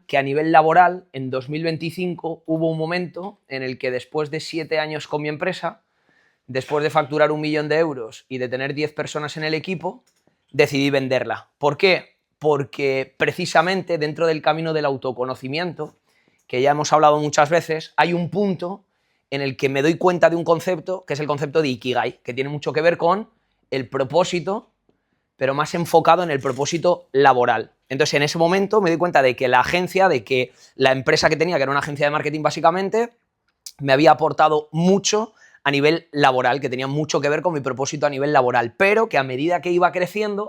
que a nivel laboral, en 2025 hubo un momento en el que después de 7 años con mi empresa, después de facturar 1 millón de euros y de tener 10 personas en el equipo, decidí venderla. ¿Por qué? Porque precisamente dentro del camino del autoconocimiento, que ya hemos hablado muchas veces, hay un punto en el que me doy cuenta de un concepto, que es el concepto de Ikigai, que tiene mucho que ver con el propósito, pero más enfocado en el propósito laboral. Entonces, en ese momento me di cuenta de que la agencia, de que la empresa que tenía, que era una agencia de marketing básicamente, me había aportado mucho a nivel laboral, que tenía mucho que ver con mi propósito a nivel laboral, pero que a medida que iba creciendo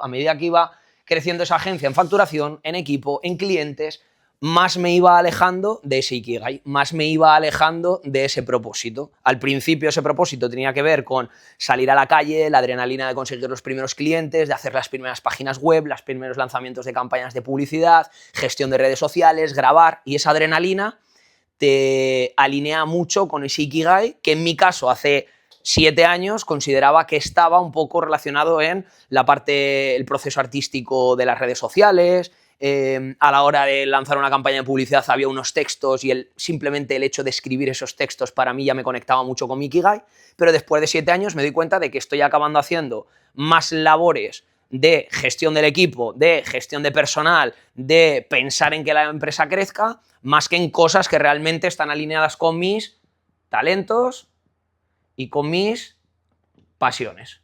esa agencia en facturación, en equipo, en clientes, más me iba alejando de ese Ikigai, más me iba alejando de ese propósito. Al principio ese propósito tenía que ver con salir a la calle, la adrenalina de conseguir los primeros clientes, de hacer las primeras páginas web, los primeros lanzamientos de campañas de publicidad, gestión de redes sociales, grabar, y esa adrenalina te alinea mucho con ese Ikigai, que en mi caso hace 7 años consideraba que estaba un poco relacionado en la parte, el proceso artístico de las redes sociales. A la hora de lanzar una campaña de publicidad había unos textos y simplemente el hecho de escribir esos textos para mí ya me conectaba mucho con mi Ikigai, pero después de 7 años me doy cuenta de que estoy acabando haciendo más labores de gestión del equipo, de gestión de personal, de pensar en que la empresa crezca, más que en cosas que realmente están alineadas con mis talentos y con mis pasiones,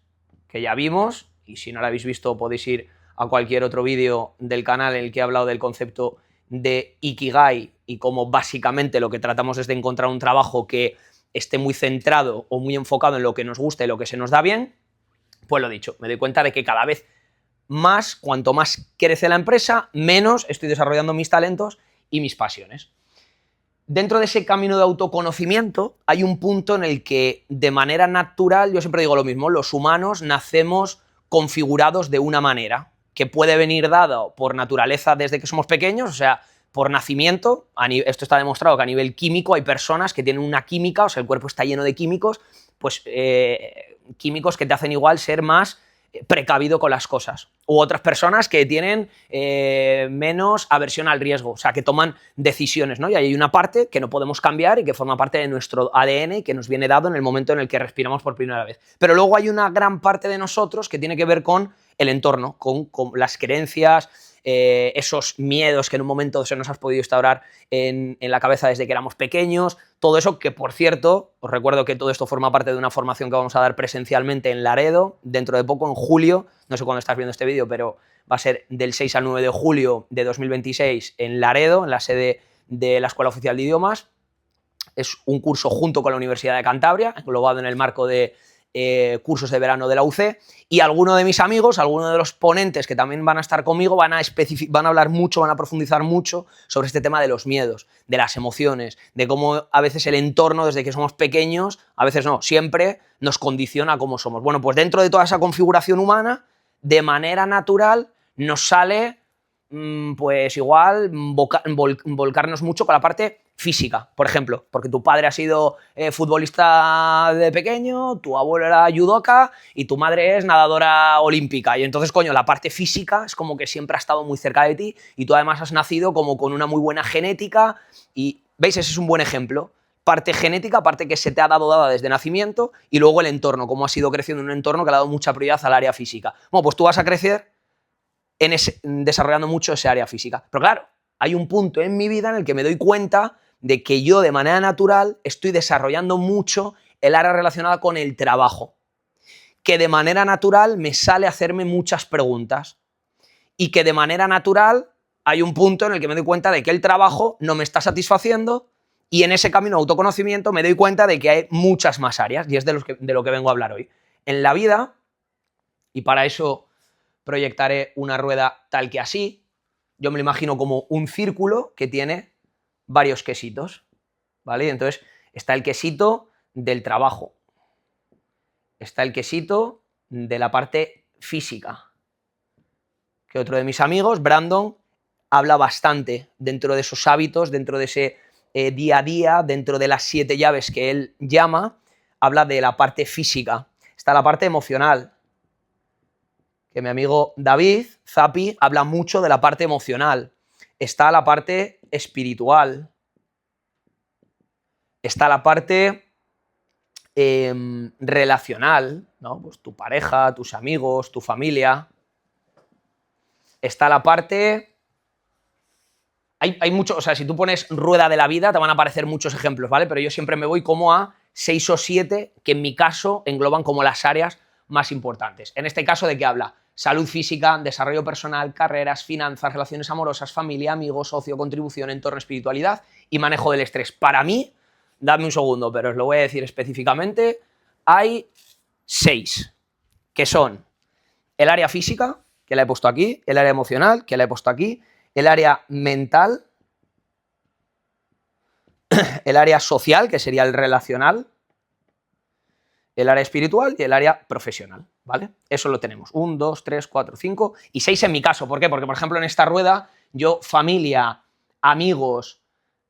que ya vimos, y si no lo habéis visto podéis ir a cualquier otro vídeo del canal en el que he hablado del concepto de Ikigai y cómo básicamente lo que tratamos es de encontrar un trabajo que esté muy centrado o muy enfocado en lo que nos gusta y lo que se nos da bien. Pues lo dicho, me doy cuenta de que cada vez más, cuanto más crece la empresa, menos estoy desarrollando mis talentos y mis pasiones. Dentro de ese camino de autoconocimiento hay un punto en el que de manera natural, yo siempre digo lo mismo, los humanos nacemos configurados de una manera que puede venir dado por naturaleza desde que somos pequeños, o sea, por nacimiento. Esto está demostrado que a nivel químico hay personas que tienen una química, o sea, el cuerpo está lleno de químicos, pues químicos que te hacen igual ser más precavido con las cosas. U otras personas que tienen menos aversión al riesgo, o sea, que toman decisiones, ¿no? Y hay una parte que no podemos cambiar y que forma parte de nuestro ADN y que nos viene dado en el momento en el que respiramos por primera vez. Pero luego hay una gran parte de nosotros que tiene que ver con el entorno, con las creencias, esos miedos que en un momento se nos ha podido instaurar en la cabeza desde que éramos pequeños, todo eso que, por cierto, os recuerdo que todo esto forma parte de una formación que vamos a dar presencialmente en Laredo, dentro de poco, en julio, no sé cuándo estás viendo este vídeo, pero va a ser del 6 al 9 de julio de 2026 en Laredo, en la sede de la Escuela Oficial de Idiomas. Es un curso junto con la Universidad de Cantabria, englobado en el marco de cursos de verano de la UC, y algunos de mis amigos, algunos de los ponentes que también van a estar conmigo, van a hablar mucho, van a profundizar mucho sobre este tema de los miedos, de las emociones, de cómo a veces el entorno, desde que somos pequeños, a veces no, siempre nos condiciona a cómo somos. Bueno, pues dentro de toda esa configuración humana, de manera natural, nos sale pues igual volcarnos mucho con la parte física, por ejemplo, porque tu padre ha sido futbolista de pequeño, tu abuelo era judoka y tu madre es nadadora olímpica, y entonces, coño, la parte física es como que siempre ha estado muy cerca de ti y tú además has nacido como con una muy buena genética y, ¿veis? Ese es un buen ejemplo. Parte genética, parte que se te ha dada desde nacimiento, y luego el entorno, cómo has ido creciendo en un entorno que le ha dado mucha prioridad al área física. Bueno, pues tú vas a crecer desarrollando mucho ese área física. Pero claro, hay un punto en mi vida en el que me doy cuenta de que yo de manera natural estoy desarrollando mucho el área relacionada con el trabajo, que de manera natural me sale hacerme muchas preguntas y que de manera natural hay un punto en el que me doy cuenta de que el trabajo no me está satisfaciendo, y en ese camino de autoconocimiento me doy cuenta de que hay muchas más áreas, y es de lo que vengo a hablar hoy. En la vida, y para eso proyectaré una rueda tal que así, yo me lo imagino como un círculo que tiene varios quesitos, ¿vale? Y entonces está el quesito del trabajo, está el quesito de la parte física, que otro de mis amigos, Brandon, habla bastante dentro de esos hábitos, dentro de ese día a día, dentro de las 7 llaves que él llama, habla de la parte física. Está la parte emocional, que mi amigo David Zapi habla mucho de la parte emocional. Está la parte espiritual, está la parte relacional, ¿no? Pues tu pareja, tus amigos, tu familia. Está la parte... Hay mucho, o sea, si tú pones rueda de la vida, te van a aparecer muchos ejemplos, ¿vale? Pero yo siempre me voy como a 6 o 7 que en mi caso engloban como las áreas más importantes. En este caso, ¿de qué habla? Salud física, desarrollo personal, carreras, finanzas, relaciones amorosas, familia, amigos, ocio, contribución, entorno, espiritualidad y manejo del estrés. Para mí, dadme un segundo, pero os lo voy a decir específicamente, hay 6, que son el área física, que la he puesto aquí, el área emocional, que la he puesto aquí, el área mental, el área social, que sería el relacional, el área espiritual y el área profesional, ¿vale? Eso lo tenemos. 1, 2, 3, 4, 5 y 6 en mi caso. ¿Por qué? Porque, por ejemplo, en esta rueda, yo, familia, amigos,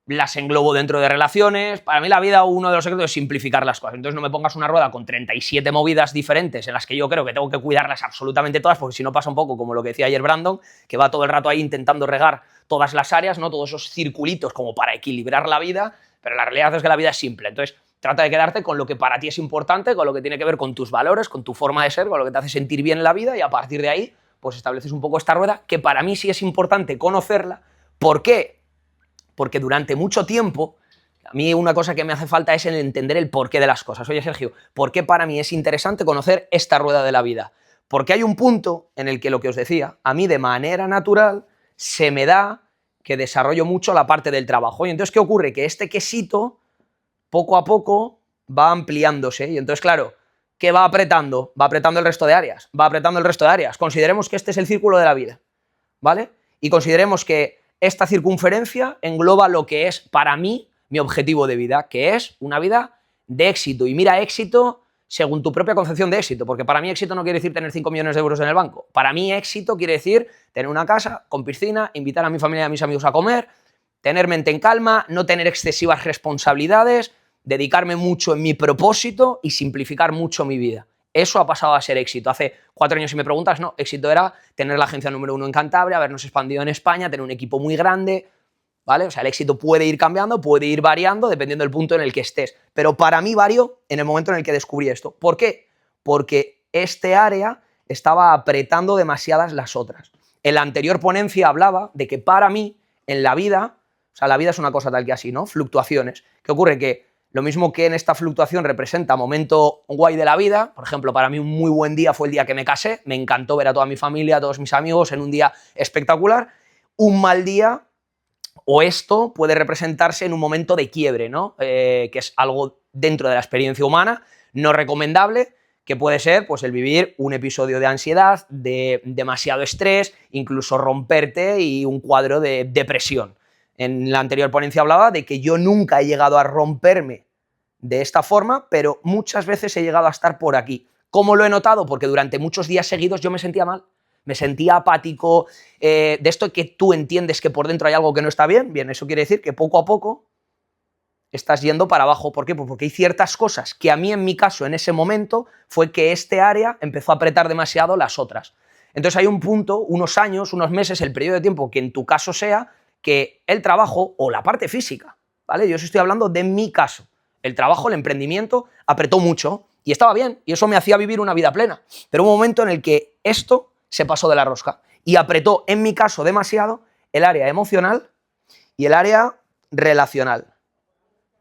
las englobo dentro de relaciones. Para mí la vida, uno de los secretos es simplificar las cosas. Entonces no me pongas una rueda con 37 movidas diferentes en las que yo creo que tengo que cuidarlas absolutamente todas, porque si no pasa un poco como lo que decía ayer Brandon, que va todo el rato ahí intentando regar todas las áreas, ¿no? Todos esos circulitos como para equilibrar la vida, pero la realidad es que la vida es simple. Entonces trata de quedarte con lo que para ti es importante, con lo que tiene que ver con tus valores, con tu forma de ser, con lo que te hace sentir bien en la vida, y a partir de ahí pues estableces un poco esta rueda, que para mí sí es importante conocerla. ¿Por qué? Porque durante mucho tiempo, a mí una cosa que me hace falta es el entender el porqué de las cosas. Oye, Sergio, ¿por qué para mí es interesante conocer esta rueda de la vida? Porque hay un punto en el que, lo que os decía, a mí de manera natural se me da que desarrollo mucho la parte del trabajo. Y entonces, ¿qué ocurre? Que este quesito, poco a poco, va ampliándose. Y entonces, claro, ¿qué va apretando? Va apretando el resto de áreas. Va apretando el resto de áreas. Consideremos que este es el círculo de la vida, ¿vale? Y consideremos que esta circunferencia engloba lo que es, para mí, mi objetivo de vida, que es una vida de éxito. Y mira, éxito según tu propia concepción de éxito, porque para mí éxito no quiere decir tener 5 millones de euros en el banco. Para mí éxito quiere decir tener una casa con piscina, invitar a mi familia y a mis amigos a comer, tener mente en calma, no tener excesivas responsabilidades, dedicarme mucho en mi propósito y simplificar mucho mi vida. Eso ha pasado a ser éxito. Hace 4 años, si me preguntas, no, éxito era tener la agencia número 1 en Cantabria, habernos expandido en España, tener un equipo muy grande, ¿vale? O sea, el éxito puede ir cambiando, puede ir variando, dependiendo del punto en el que estés. Pero para mí varió en el momento en el que descubrí esto. ¿Por qué? Porque este área estaba apretando demasiadas las otras. En la anterior ponencia hablaba de que para mí, en la vida, o sea, la vida es una cosa tal que así, ¿no? Fluctuaciones. ¿Qué ocurre? Que lo mismo que en esta fluctuación representa momento guay de la vida, por ejemplo, para mí un muy buen día fue el día que me casé, me encantó ver a toda mi familia, a todos mis amigos en un día espectacular. Un mal día, o esto, puede representarse en un momento de quiebre, ¿no? Que es algo dentro de la experiencia humana, no recomendable, que puede ser pues el vivir un episodio de ansiedad, de demasiado estrés, incluso romperte y un cuadro de depresión. En la anterior ponencia hablaba de que yo nunca he llegado a romperme de esta forma, pero muchas veces he llegado a estar por aquí. ¿Cómo lo he notado? Porque durante muchos días seguidos yo me sentía mal, me sentía apático, de esto que tú entiendes que por dentro hay algo que no está bien. Bien, eso quiere decir que poco a poco estás yendo para abajo. ¿Por qué? Pues porque hay ciertas cosas que a mí, en mi caso, en ese momento, fue que este área empezó a apretar demasiado las otras. Entonces hay un punto, unos años, unos meses, el periodo de tiempo que en tu caso sea, que el trabajo o la parte física, ¿vale? Yo os estoy hablando de mi caso. El trabajo, el emprendimiento, apretó mucho y estaba bien, y eso me hacía vivir una vida plena. Pero hubo un momento en el que esto se pasó de la rosca y apretó, en mi caso, demasiado el área emocional y el área relacional.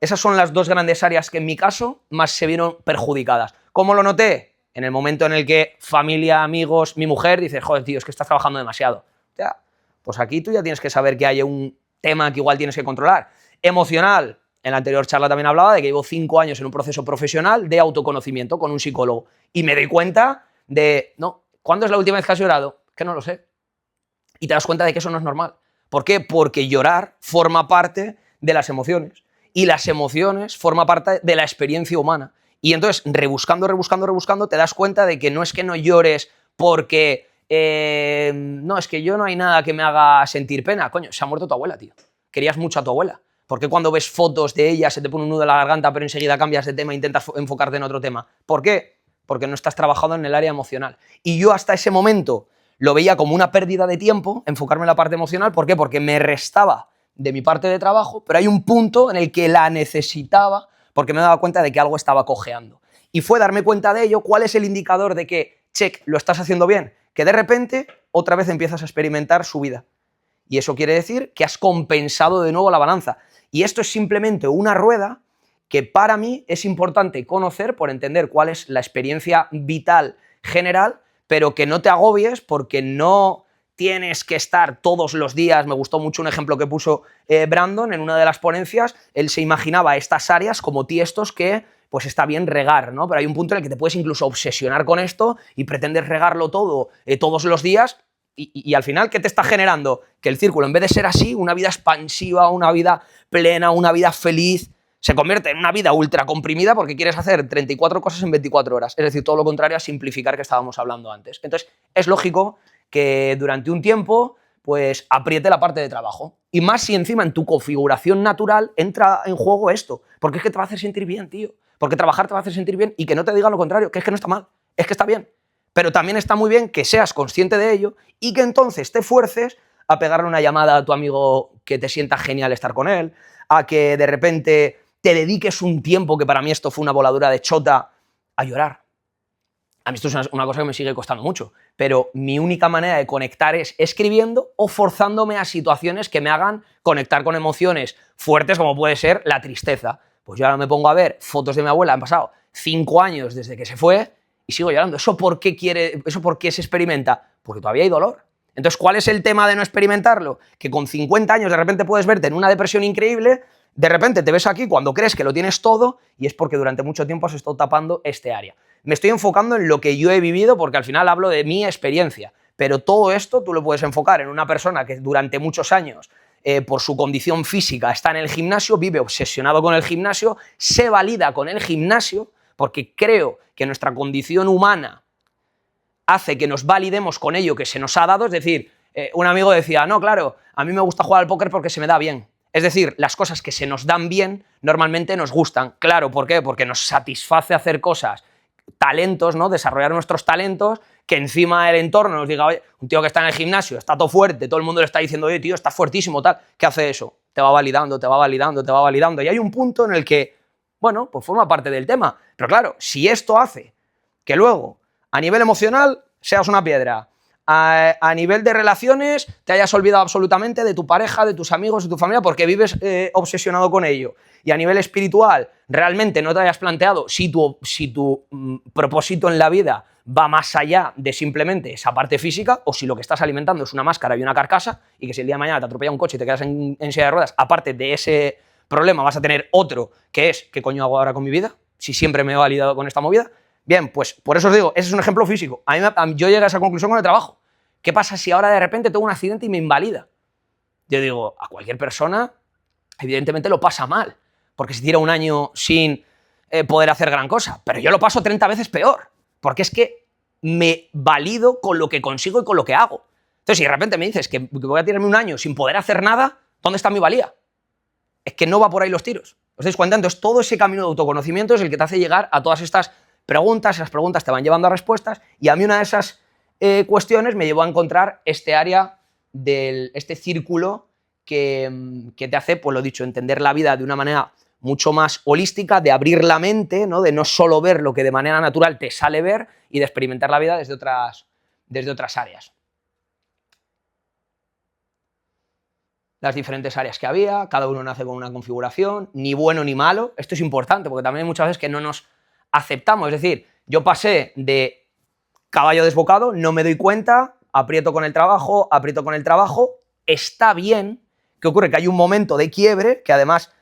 Esas son las dos grandes áreas que en mi caso más se vieron perjudicadas. ¿Cómo lo noté? En el momento en el que familia, amigos, mi mujer dice, joder, tío, es que estás trabajando demasiado. O sea, pues aquí tú ya tienes que saber que hay un tema que igual tienes que controlar. Emocional. En la anterior charla también hablaba de que llevo 5 años en un proceso profesional de autoconocimiento con un psicólogo. Y me doy cuenta de, no, ¿cuándo es la última vez que has llorado? Que no lo sé. Y te das cuenta de que eso no es normal. ¿Por qué? Porque llorar forma parte de las emociones. Y las emociones forman parte de la experiencia humana. Y entonces, rebuscando, te das cuenta de que no es que no llores porque no, es que yo no hay nada que me haga sentir pena. Coño, se ha muerto tu abuela, tío. Querías mucho a tu abuela. ¿Por qué cuando ves fotos de ella se te pone un nudo en la garganta, pero enseguida cambias de tema e intentas enfocarte en otro tema? ¿Por qué? Porque no estás trabajando en el área emocional. Y yo hasta ese momento lo veía como una pérdida de tiempo, enfocarme en la parte emocional. ¿Por qué? Porque me restaba de mi parte de trabajo, pero hay un punto en el que la necesitaba porque me daba cuenta de que algo estaba cojeando. Y fue darme cuenta de ello. ¿Cuál es el indicador de que, check, lo estás haciendo bien? Que de repente otra vez empiezas a experimentar subida. Y eso quiere decir que has compensado de nuevo la balanza. Y esto es simplemente una rueda que para mí es importante conocer por entender cuál es la experiencia vital general, pero que no te agobies porque no tienes que estar todos los días. Me gustó mucho un ejemplo que puso Brandon en una de las ponencias. Él se imaginaba estas áreas como tiestos que pues está bien regar, ¿no? Pero hay un punto en el que te puedes incluso obsesionar con esto y pretendes regarlo todo todos los días y al final, ¿qué te está generando? Que el círculo, en vez de ser así, una vida expansiva, una vida plena, una vida feliz, se convierte en una vida ultra comprimida porque quieres hacer 34 cosas en 24 horas. Es decir, todo lo contrario a simplificar que estábamos hablando antes. Entonces, es lógico que durante un tiempo pues apriete la parte de trabajo. Y más si encima en tu configuración natural entra en juego esto. Porque es que te va a hacer sentir bien, tío. Porque trabajar te va a hacer sentir bien y que no te digan lo contrario, que es que no está mal, es que está bien. Pero también está muy bien que seas consciente de ello y que entonces te fuerces a pegarle una llamada a tu amigo que te sienta genial estar con él, a que de repente te dediques un tiempo, que para mí esto fue una voladura de chota, a llorar. A mí esto es una cosa que me sigue costando mucho, pero mi única manera de conectar es escribiendo o forzándome a situaciones que me hagan conectar con emociones fuertes como puede ser la tristeza. Pues yo ahora me pongo a ver fotos de mi abuela, han pasado 5 años desde que se fue y sigo llorando. ¿Eso por qué se experimenta? Porque todavía hay dolor. Entonces, ¿cuál es el tema de no experimentarlo? Que con 50 años de repente puedes verte en una depresión increíble, de repente te ves aquí cuando crees que lo tienes todo y es porque durante mucho tiempo has estado tapando este área. Me estoy enfocando en lo que yo he vivido porque al final hablo de mi experiencia, pero todo esto tú lo puedes enfocar en una persona que durante muchos años por su condición física está en el gimnasio, vive obsesionado con el gimnasio, se valida con el gimnasio, porque creo que nuestra condición humana hace que nos validemos con ello que se nos ha dado. Es decir, un amigo decía, no, claro, a mí me gusta jugar al póker porque se me da bien. Es decir, las cosas que se nos dan bien normalmente nos gustan. Claro, ¿por qué? Porque nos satisface hacer cosas, talentos, ¿no? Desarrollar nuestros talentos, que encima el entorno nos diga, oye, un tío que está en el gimnasio, está todo fuerte, todo el mundo le está diciendo, oye, tío, está fuertísimo, tal. ¿Qué hace eso? Te va validando, te va validando, te va validando. Y hay un punto en el que, bueno, pues forma parte del tema. Pero claro, si esto hace que luego, a nivel emocional, seas una piedra, a nivel de relaciones, te hayas olvidado absolutamente de tu pareja, de tus amigos, de tu familia, porque vives obsesionado con ello. Y a nivel espiritual, realmente no te hayas planteado si tu propósito en la vida va más allá de simplemente esa parte física, o si lo que estás alimentando es una máscara y una carcasa, y que si el día de mañana te atropella un coche y te quedas en silla de ruedas, aparte de ese problema vas a tener otro, que es, ¿qué coño hago ahora con mi vida? Si siempre me he validado con esta movida. Bien, pues por eso os digo, ese es un ejemplo físico. Yo llegué a esa conclusión con el trabajo. ¿Qué pasa si ahora de repente tengo un accidente y me invalida? Yo digo, a cualquier persona evidentemente lo pasa mal, porque se tira un año sin poder hacer gran cosa, pero yo lo paso 30 veces peor, porque es que me valido con lo que consigo y con lo que hago. Entonces, si de repente me dices que voy a tirarme un año sin poder hacer nada, ¿dónde está mi valía? Es que no va por ahí los tiros. ¿Os dais cuenta? Entonces, todo ese camino de autoconocimiento es el que te hace llegar a todas estas preguntas, esas preguntas te van llevando a respuestas, y a mí una de esas cuestiones me llevó a encontrar este área este círculo que te hace, pues lo dicho, entender la vida de una manera mucho más holística, de abrir la mente, ¿no? De no solo ver lo que de manera natural te sale ver y de experimentar la vida desde otras áreas. Las diferentes áreas que había, cada uno nace con una configuración, ni bueno ni malo. Esto es importante porque también hay muchas veces que no nos aceptamos. Es decir, yo pasé de caballo desbocado, no me doy cuenta, aprieto con el trabajo, está bien. ¿Qué ocurre? Que hay un momento de quiebre, que además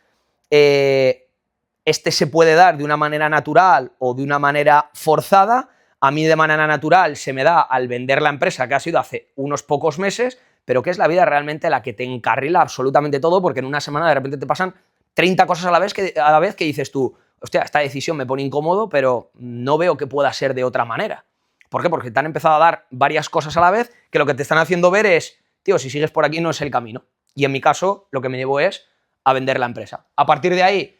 este se puede dar de una manera natural o de una manera forzada. A mí de manera natural se me da al vender la empresa, que ha sido hace unos pocos meses, pero que es la vida realmente la que te encarrila absolutamente todo, porque en una semana de repente te pasan 30 cosas a la vez que dices tú, hostia, esta decisión me pone incómodo, pero no veo que pueda ser de otra manera. ¿Por qué? Porque te han empezado a dar varias cosas a la vez que lo que te están haciendo ver es, tío, si sigues por aquí no es el camino. Y en mi caso, lo que me llevó es a vender la empresa. A partir de ahí,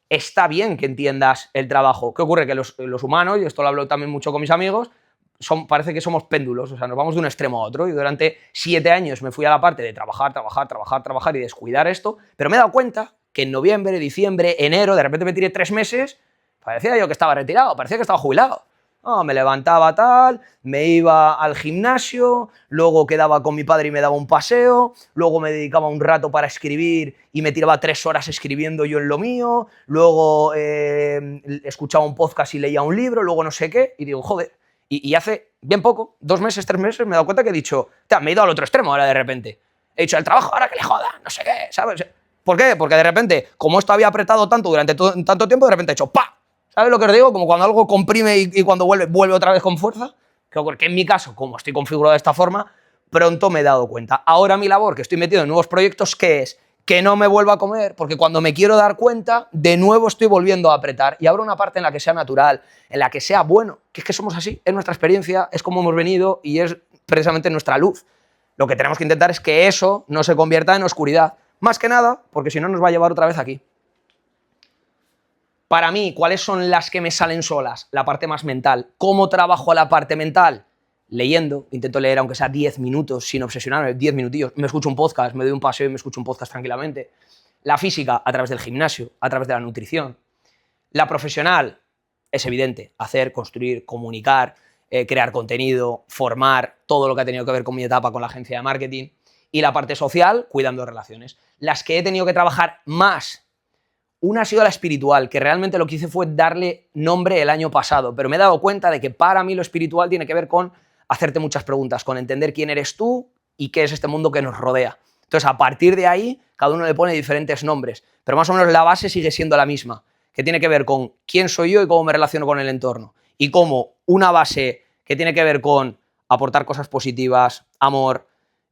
está bien que entiendas el trabajo. ¿Qué ocurre? Que los humanos, y esto lo hablo también mucho con mis amigos, parece que somos péndulos, o sea, nos vamos de un extremo a otro, y durante 7 años me fui a la parte de trabajar y descuidar esto, pero me he dado cuenta que en noviembre, diciembre, enero, de repente me tiré 3 meses, parecía yo que estaba retirado, parecía que estaba jubilado. No, me levantaba tal, me iba al gimnasio, luego quedaba con mi padre y me daba un paseo, luego me dedicaba un rato para escribir y me tiraba 3 horas escribiendo yo en lo mío, luego escuchaba un podcast y leía un libro, luego no sé qué, y digo, joder, y hace bien poco, 2 meses, 3 meses, me he dado cuenta que he dicho, me he ido al otro extremo ahora de repente. He dicho, el trabajo ahora que le joda, no sé qué, ¿sabes? ¿Por qué? Porque de repente, como esto había apretado tanto durante tanto tiempo, de repente he hecho ¡pa! ¿Sabes lo que os digo? Como cuando algo comprime y cuando vuelve otra vez con fuerza. Que en mi caso, como estoy configurado de esta forma, pronto me he dado cuenta. Ahora mi labor, que estoy metido en nuevos proyectos, ¿qué es? Que no me vuelva a comer, porque cuando me quiero dar cuenta, de nuevo estoy volviendo a apretar. Y habrá una parte en la que sea natural, en la que sea bueno, que es que somos así, es nuestra experiencia, es como hemos venido y es precisamente nuestra luz. Lo que tenemos que intentar es que eso no se convierta en oscuridad. Más que nada, porque si no nos va a llevar otra vez aquí. Para mí, ¿cuáles son las que me salen solas? La parte más mental. ¿Cómo trabajo la parte mental? Leyendo. Intento leer aunque sea 10 minutos sin obsesionarme, 10 minutillos. Me escucho un podcast, me doy un paseo y me escucho un podcast tranquilamente. La física, a través del gimnasio, a través de la nutrición. La profesional, es evidente, hacer, construir, comunicar, crear contenido, formar, todo lo que ha tenido que ver con mi etapa con la agencia de marketing. Y la parte social, cuidando relaciones. Las que he tenido que trabajar más. Una ha sido la espiritual, que realmente lo que hice fue darle nombre el año pasado, pero me he dado cuenta de que para mí lo espiritual tiene que ver con hacerte muchas preguntas, con entender quién eres tú y qué es este mundo que nos rodea. Entonces, a partir de ahí, cada uno le pone diferentes nombres, pero más o menos la base sigue siendo la misma, que tiene que ver con quién soy yo y cómo me relaciono con el entorno. Y cómo una base que tiene que ver con aportar cosas positivas, amor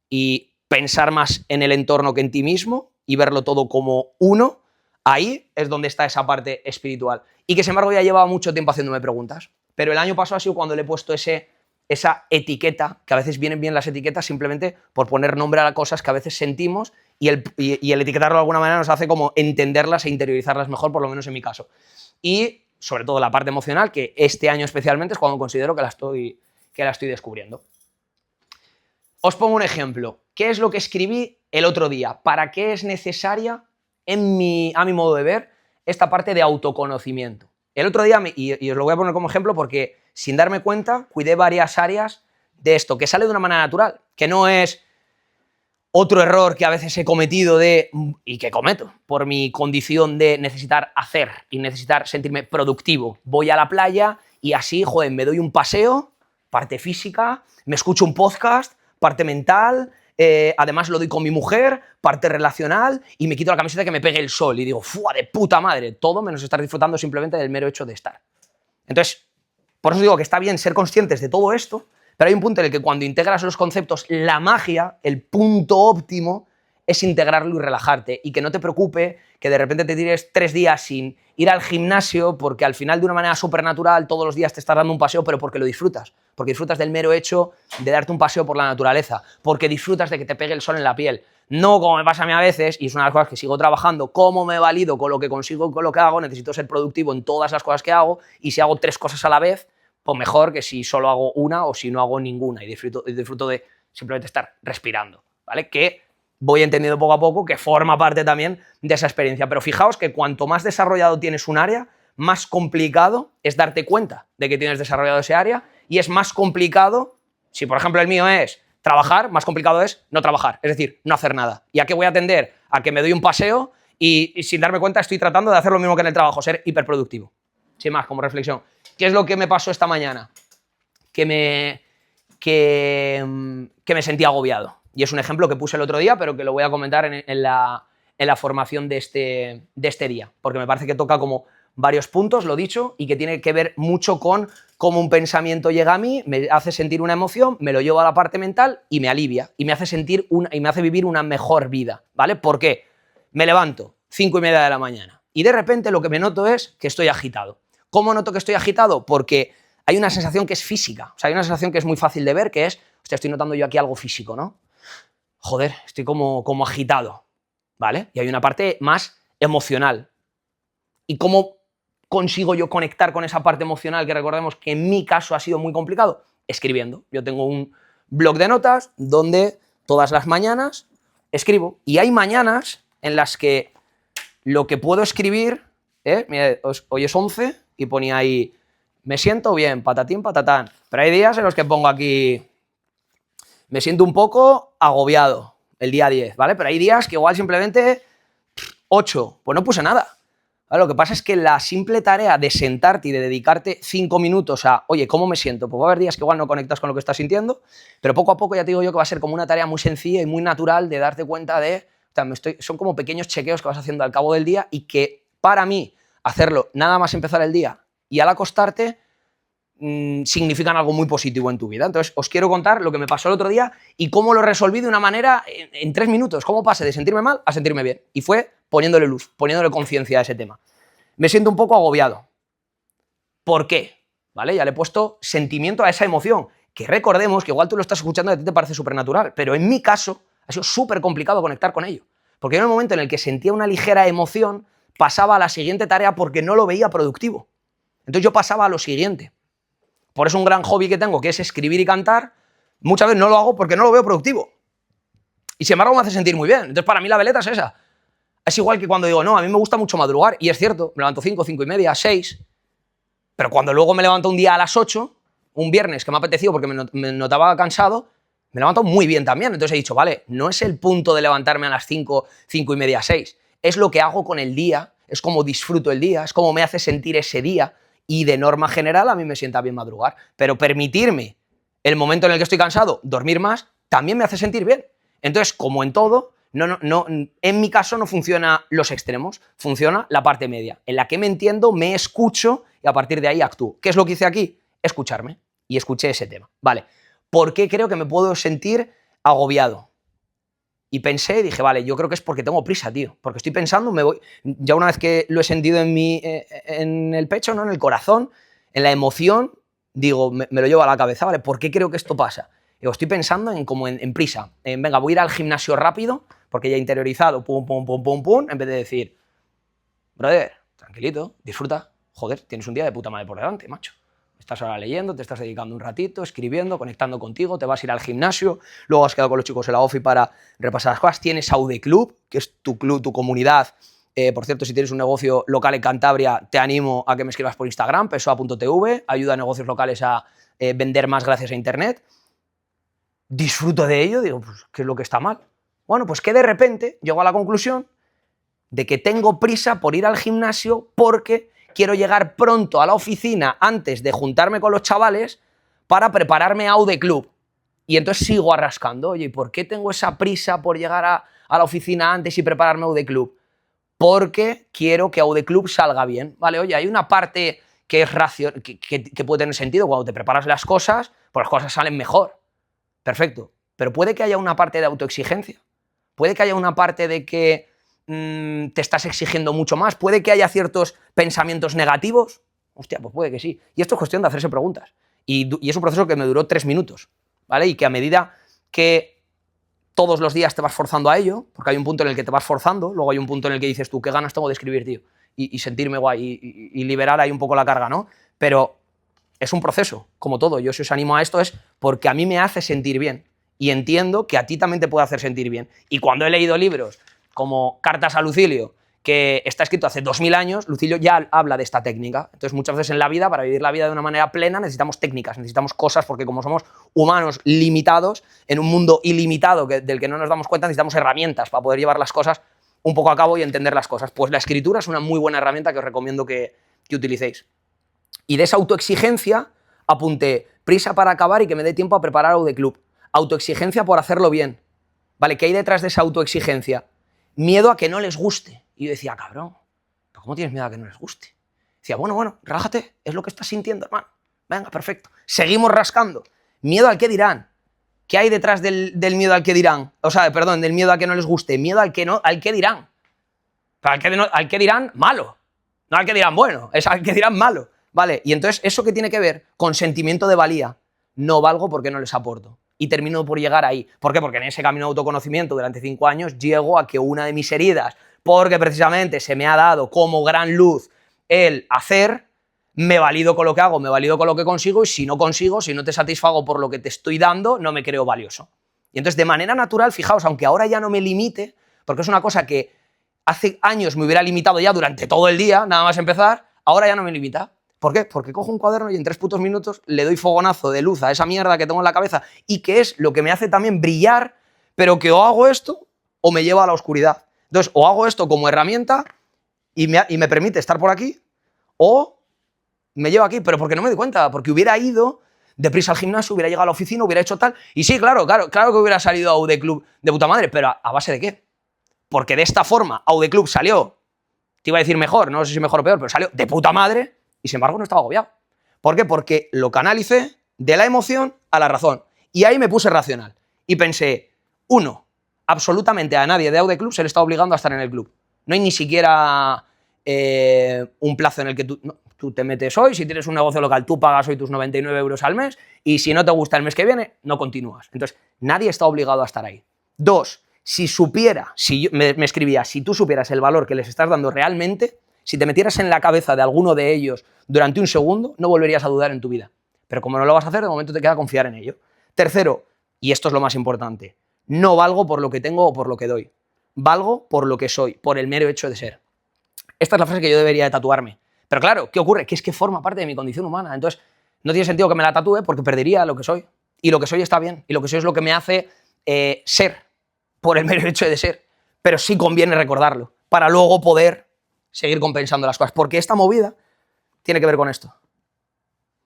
y pensar más en el entorno que en ti mismo y verlo todo como uno. Ahí es donde está esa parte espiritual. Y que, sin embargo, ya llevaba mucho tiempo haciéndome preguntas. Pero el año pasado ha sido cuando le he puesto esa etiqueta, que a veces vienen bien las etiquetas simplemente por poner nombre a las cosas que a veces sentimos y el etiquetarlo de alguna manera nos hace como entenderlas e interiorizarlas mejor, por lo menos en mi caso. Y, sobre todo, la parte emocional, que este año especialmente es cuando considero que la estoy descubriendo. Os pongo un ejemplo. ¿Qué es lo que escribí el otro día? ¿Para qué es necesaria a mi modo de ver, esta parte de autoconocimiento? El otro día, y os lo voy a poner como ejemplo porque sin darme cuenta, cuidé varias áreas de esto, que sale de una manera natural, que no es otro error que a veces he cometido y que cometo por mi condición de necesitar hacer y necesitar sentirme productivo. Voy a la playa y así, joder, me doy un paseo, parte física, me escucho un podcast, parte mental. Además lo doy con mi mujer, parte relacional, y me quito la camiseta que me pegue el sol y digo, ¡fua, de puta madre! Todo menos estar disfrutando simplemente del mero hecho de estar. Entonces, por eso digo que está bien ser conscientes de todo esto, pero hay un punto en el que cuando integras los conceptos, la magia, el punto óptimo, es integrarlo y relajarte, y que no te preocupe que de repente te tires 3 días sin ir al gimnasio, porque al final de una manera supernatural todos los días te estás dando un paseo, pero porque lo disfrutas, porque disfrutas del mero hecho de darte un paseo por la naturaleza, porque disfrutas de que te pegue el sol en la piel. No como me pasa a mí a veces, y es una de las cosas que sigo trabajando, cómo me valido con lo que consigo y con lo que hago, necesito ser productivo en todas las cosas que hago, y si hago 3 cosas a la vez, pues mejor que si solo hago una o si no hago ninguna, y disfruto de simplemente estar respirando, ¿vale? Que voy entendiendo poco a poco que forma parte también de esa experiencia. Pero fijaos que cuanto más desarrollado tienes un área, más complicado es darte cuenta de que tienes desarrollado ese área, y es más complicado, si por ejemplo el mío es trabajar, más complicado es no trabajar, es decir, no hacer nada. ¿Y a qué voy a tender? A que me doy un paseo y sin darme cuenta estoy tratando de hacer lo mismo que en el trabajo, ser hiperproductivo. Sin más, como reflexión. ¿Qué es lo que me pasó esta mañana? Que me sentí agobiado. Y es un ejemplo que puse el otro día, pero que lo voy a comentar en la formación de este día, porque me parece que toca como varios puntos, lo dicho, y que tiene que ver mucho con cómo un pensamiento llega a mí, me hace sentir una emoción, me lo llevo a la parte mental y me alivia, y me hace vivir una mejor vida, ¿vale? ¿Por qué? Me levanto, 5:30 de la mañana, y de repente lo que me noto es que estoy agitado. ¿Cómo noto que estoy agitado? Porque hay una sensación que es física, o sea, hay una sensación que es muy fácil de ver, que es, hostia, estoy notando yo aquí algo físico, ¿no? Joder, estoy como agitado, ¿vale? Y hay una parte más emocional. ¿Y cómo consigo yo conectar con esa parte emocional que recordemos que en mi caso ha sido muy complicado? escribiendo. Yo tengo un blog de notas donde todas las mañanas escribo. Y hay mañanas en las que lo que puedo escribir, mira, hoy es 11 y ponía ahí, me siento bien, patatín, patatán. Pero hay días en los que pongo aquí, me siento un poco agobiado, el día 10, ¿vale? Pero hay días que igual simplemente 8, pues no puse nada. ¿Vale? Lo que pasa es que la simple tarea de sentarte y de dedicarte 5 minutos a, oye, ¿cómo me siento? Pues va a haber días que igual no conectas con lo que estás sintiendo, pero poco a poco ya te digo yo que va a ser como una tarea muy sencilla y muy natural de darte cuenta de, o sea, son como pequeños chequeos que vas haciendo al cabo del día y que para mí hacerlo nada más empezar el día y al acostarte significan algo muy positivo en tu vida. Entonces, os quiero contar lo que me pasó el otro día y cómo lo resolví de una manera en 3 minutos. Cómo pasé de sentirme mal a sentirme bien. Y fue poniéndole luz, poniéndole conciencia a ese tema. Me siento un poco agobiado. ¿Por qué? ¿Vale? Ya le he puesto sentimiento a esa emoción. Que recordemos que igual tú lo estás escuchando y a ti te parece súper natural, pero en mi caso ha sido súper complicado conectar con ello. Porque en el momento en el que sentía una ligera emoción, pasaba a la siguiente tarea porque no lo veía productivo. Entonces yo pasaba a lo siguiente. Por eso un gran hobby que tengo, que es escribir y cantar, muchas veces no lo hago porque no lo veo productivo. Y sin embargo me hace sentir muy bien. Entonces para mí la veleta es esa. Es igual que cuando digo, no, a mí me gusta mucho madrugar, y es cierto, me levanto 5, 5 y media, 6, pero cuando luego me levanto un día a las 8, un viernes que me ha apetecido porque me notaba cansado, me levanto muy bien también. Entonces he dicho, vale, no es el punto de levantarme a las 5, 5 y media, 6, es lo que hago con el día, es como disfruto el día, es como me hace sentir ese día, y de norma general a mí me sienta bien madrugar, pero permitirme el momento en el que estoy cansado, dormir más, también me hace sentir bien. Entonces, como en todo, en mi caso no funciona los extremos, funciona la parte media, en la que me entiendo, me escucho y a partir de ahí actúo. ¿Qué es lo que hice aquí? Escucharme, y escuché ese tema. Vale, ¿por qué creo que me puedo sentir agobiado? Y pensé y dije, vale, yo creo que es porque tengo prisa, tío. Porque estoy pensando, me voy. Ya una vez que lo he sentido en el pecho, ¿no? En el corazón, en la emoción, digo, me lo llevo a la cabeza, ¿vale? ¿Por qué creo que esto pasa? Digo, estoy pensando en prisa. Venga, voy a ir al gimnasio rápido, porque ya he interiorizado, pum, pum, pum, pum, pum, en vez de decir, brother, tranquilito, disfruta. Joder, tienes un día de puta madre por delante, macho. Estás ahora leyendo, te estás dedicando un ratito, escribiendo, conectando contigo, te vas a ir al gimnasio, luego has quedado con los chicos en la OFI para repasar las cosas, tienes Aude Club, que es tu club, tu comunidad. Por cierto, si tienes un negocio local en Cantabria, te animo a que me escribas por Instagram, pessoa.tv, ayuda a negocios locales a vender más gracias a Internet. Disfruto de ello, digo, pues, ¿qué es lo que está mal? Bueno, pues que de repente llego a la conclusión de que tengo prisa por ir al gimnasio porque quiero llegar pronto a la oficina antes de juntarme con los chavales para prepararme a Aude Club. Y entonces sigo arrascando. Oye, ¿por qué tengo esa prisa por llegar a la oficina antes y prepararme a Aude Club? Porque quiero que Aude Club salga bien. Vale, oye, hay una parte que es que puede tener sentido. Cuando te preparas las cosas, pues las cosas salen mejor. Perfecto. Pero puede que haya una parte de autoexigencia. Puede que haya una parte de que te estás exigiendo mucho más, puede que haya ciertos pensamientos negativos, hostia, pues puede que sí. Y esto es cuestión de hacerse preguntas. Y es un proceso que me duró 3 minutos, ¿vale? Y que a medida que todos los días te vas forzando a ello, porque hay un punto en el que te vas forzando, luego hay un punto en el que dices tú, qué ganas tengo de escribir, tío, y sentirme guay, y liberar ahí un poco la carga, ¿no? Pero es un proceso, como todo. Yo si os animo a esto es porque a mí me hace sentir bien, y entiendo que a ti también te puede hacer sentir bien. Y cuando he leído libros como Cartas a Lucilio, que está escrito hace 2000 años, Lucilio ya habla de esta técnica. Entonces muchas veces en la vida, para vivir la vida de una manera plena, necesitamos técnicas, necesitamos cosas, porque como somos humanos limitados, en un mundo ilimitado del que no nos damos cuenta, necesitamos herramientas para poder llevar las cosas un poco a cabo y entender las cosas. Pues la escritura es una muy buena herramienta que os recomiendo que utilicéis. Y de esa autoexigencia apunté prisa para acabar y que me dé tiempo a preparar Aude Club. Autoexigencia por hacerlo bien. ¿Vale? ¿Qué hay detrás de esa autoexigencia? Miedo a que no les guste. Y yo decía, cabrón, ¿pero cómo tienes miedo a que no les guste? Decía, bueno, relájate, es lo que estás sintiendo, hermano. Venga, perfecto. Seguimos rascando. Miedo al que dirán. ¿Qué hay detrás del miedo al que dirán? O sea, perdón, del miedo a que no les guste. Miedo al que dirán. Pero al que dirán, malo. No al que dirán bueno, es al que dirán malo. Vale, y entonces, ¿eso qué tiene que ver? Con sentimiento de valía. No valgo porque no les aporto. Y termino por llegar ahí. ¿Por qué? Porque en ese camino de autoconocimiento durante 5 años llego a que una de mis heridas, porque precisamente se me ha dado como gran luz el hacer, me valido con lo que hago, me valido con lo que consigo, y si no consigo, si no te satisfago por lo que te estoy dando, no me creo valioso. Y entonces, de manera natural, fijaos, aunque ahora ya no me limite, porque es una cosa que hace años me hubiera limitado ya durante todo el día, nada más empezar, ahora ya no me limita. ¿Por qué? Porque cojo un cuaderno y en 3 putos minutos le doy fogonazo de luz a esa mierda que tengo en la cabeza y que es lo que me hace también brillar, pero que o hago esto o me lleva a la oscuridad. Entonces, o hago esto como herramienta y me permite estar por aquí, o me lleva aquí, pero porque no me doy cuenta, porque hubiera ido deprisa al gimnasio, hubiera llegado a la oficina, hubiera hecho tal, y sí, claro que hubiera salido a UD Club de puta madre, pero ¿a base de qué? Porque de esta forma UD Club salió, te iba a decir mejor, no sé si mejor o peor, pero salió de puta madre, y sin embargo no estaba agobiado. ¿Por qué? Porque lo canalicé de la emoción a la razón, y ahí me puse racional, y pensé, uno, absolutamente a nadie de UD Club se le está obligando a estar en el club. No hay ni siquiera un plazo en el que tú te metes hoy, si tienes un negocio local, tú pagas hoy tus 99 euros al mes, y si no te gusta el mes que viene, no continúas. Entonces, nadie está obligado a estar ahí. Dos, si supiera, me escribía, si tú supieras el valor que les estás dando realmente, si te metieras en la cabeza de alguno de ellos durante un segundo, no volverías a dudar en tu vida. Pero como no lo vas a hacer, de momento te queda confiar en ello. Tercero, y esto es lo más importante, no valgo por lo que tengo o por lo que doy. Valgo por lo que soy, por el mero hecho de ser. Esta es la frase que yo debería de tatuarme. Pero claro, ¿qué ocurre? Que es que forma parte de mi condición humana. Entonces, no tiene sentido que me la tatúe porque perdería lo que soy. Y lo que soy está bien. Y lo que soy es lo que me hace ser, por el mero hecho de ser. Pero sí conviene recordarlo, para luego poder seguir compensando las cosas. Porque esta movida tiene que ver con esto.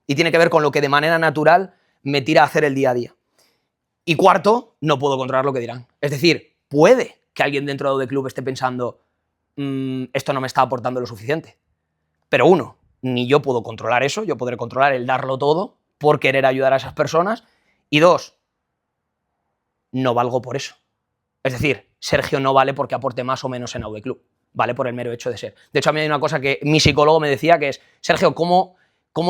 Y tiene que ver con lo que de manera natural me tira a hacer el día a día. Y cuarto, no puedo controlar lo que dirán. Es decir, puede que alguien dentro del club esté pensando, esto no me está aportando lo suficiente. Pero uno, ni yo puedo controlar eso, yo podré controlar el darlo todo por querer ayudar a esas personas. Y dos, no valgo por eso. Es decir, Sergio no vale porque aporte más o menos en UD Club, vale por el mero hecho de ser. De hecho, a mí hay una cosa que mi psicólogo me decía, que es, Sergio, ¿cómo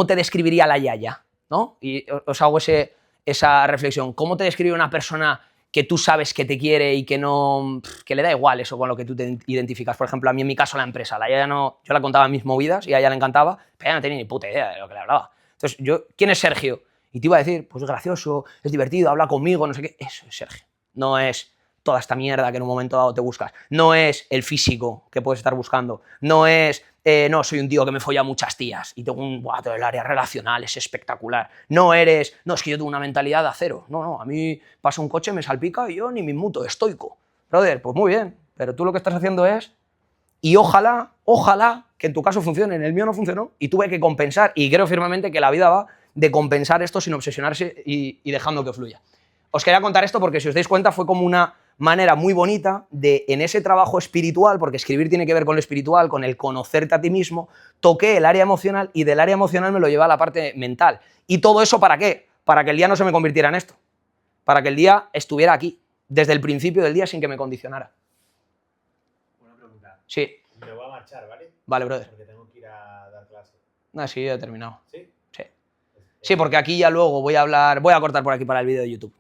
te describiría la Yaya? ¿No? Y os hago esa reflexión. ¿Cómo te describe una persona que tú sabes que te quiere y que no, que le da igual eso con lo que tú te identificas? Por ejemplo, a mí en mi caso la empresa, la Yaya no, yo le contaba mis movidas y a ella le encantaba, pero ella no tenía ni puta idea de lo que le hablaba. Entonces, ¿quién es Sergio? Y te iba a decir, pues es gracioso, es divertido, habla conmigo, no sé qué. Eso es Sergio. No es toda esta mierda que en un momento dado te buscas. No es el físico que puedes estar buscando. No es, no, soy un tío que me folla a muchas tías y tengo todo el área relacional, es espectacular. No eres, no, es que yo tengo una mentalidad de acero. No, a mí pasa un coche, me salpica y yo ni me inmuto, estoico. Brother, pues muy bien, pero tú lo que estás haciendo es, y ojalá que en tu caso funcione, en el mío no funcionó y tuve que compensar, y creo firmemente que la vida va de compensar esto sin obsesionarse y dejando que fluya. Os quería contar esto porque, si os dais cuenta, fue como una manera muy bonita de, en ese trabajo espiritual, porque escribir tiene que ver con lo espiritual, con el conocerte a ti mismo, toqué el área emocional y del área emocional me lo llevé a la parte mental. ¿Y todo eso para qué? Para que el día no se me convirtiera en esto. Para que el día estuviera aquí, desde el principio del día, sin que me condicionara. Una pregunta. Sí. Me voy a marchar, ¿vale? Vale, brother. Porque tengo que ir a dar clase. Sí, ya he terminado. ¿Sí? Sí. Sí, porque aquí ya luego voy a cortar por aquí para el vídeo de YouTube.